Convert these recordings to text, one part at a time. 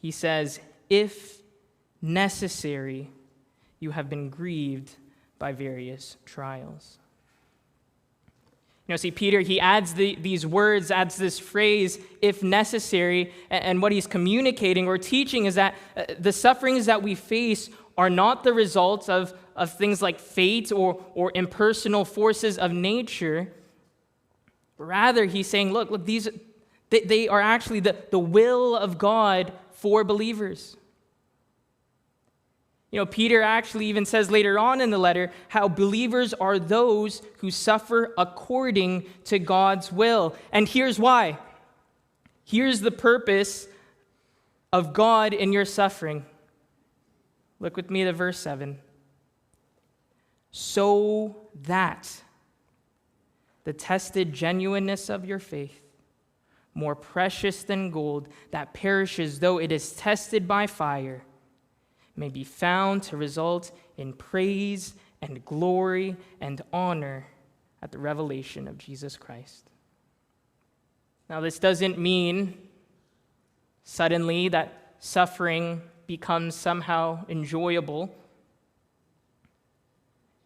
he says, if necessary, you have been grieved by various trials. See, Peter, he adds these words, adds this phrase, if necessary, and what he's communicating or teaching is that the sufferings that we face are not the result of things like fate or impersonal forces of nature. Rather, he's saying, look, they are actually the will of God for believers. Peter actually even says later on in the letter how believers are those who suffer according to God's will. And here's why. Here's the purpose of God in your suffering. Look with me to verse 7. So that the tested genuineness of your faith, more precious than gold that perishes though it is tested by fire, may be found to result in praise and glory and honor at the revelation of Jesus Christ. Now, this doesn't mean suddenly that suffering becomes somehow enjoyable.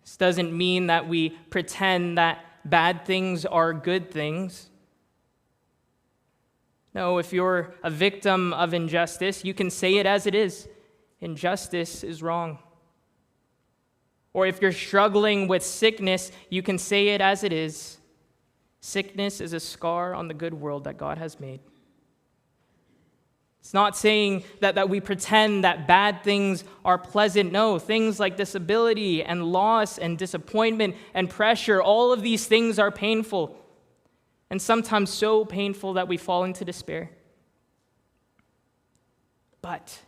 This doesn't mean that we pretend that bad things are good things. No, if you're a victim of injustice, you can say it as it is. Injustice is wrong. Or if you're struggling with sickness, you can say it as it is. Sickness is a scar on the good world that God has made. It's not saying that we pretend that bad things are pleasant. No, things like disability and loss and disappointment and pressure, all of these things are painful. And sometimes so painful that we fall into despair. But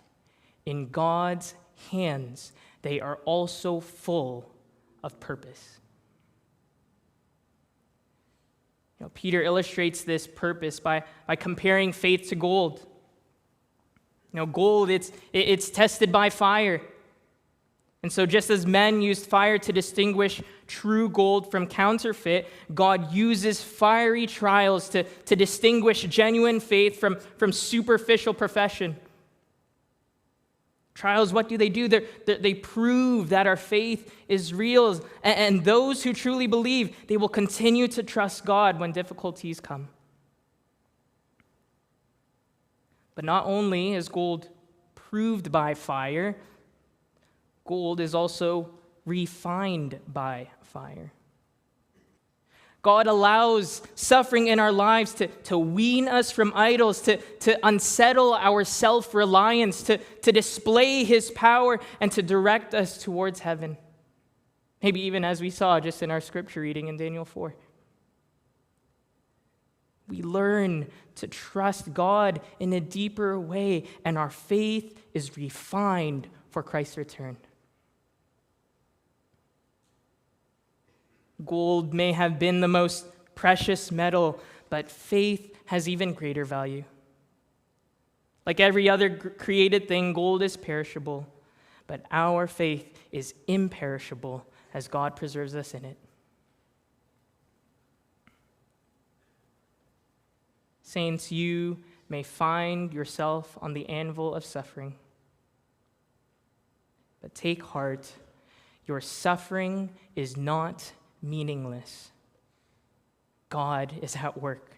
in God's hands, they are also full of purpose. Peter illustrates this purpose by comparing faith to gold. Gold, it's tested by fire. And so just as men used fire to distinguish true gold from counterfeit, God uses fiery trials to distinguish genuine faith from superficial profession. Trials, what do? They prove that our faith is real. And those who truly believe, they will continue to trust God when difficulties come. But not only is gold proved by fire, gold is also refined by fire. God allows suffering in our lives to wean us from idols, to unsettle our self-reliance, to display His power, and to direct us towards heaven. Maybe even as we saw just in our scripture reading in Daniel 4. We learn to trust God in a deeper way, and our faith is refined for Christ's return. Gold may have been the most precious metal, but faith has even greater value. Like every other created thing, gold is perishable, but our faith is imperishable as God preserves us in it. Saints, you may find yourself on the anvil of suffering, but take heart, your suffering is not meaningless. God is at work.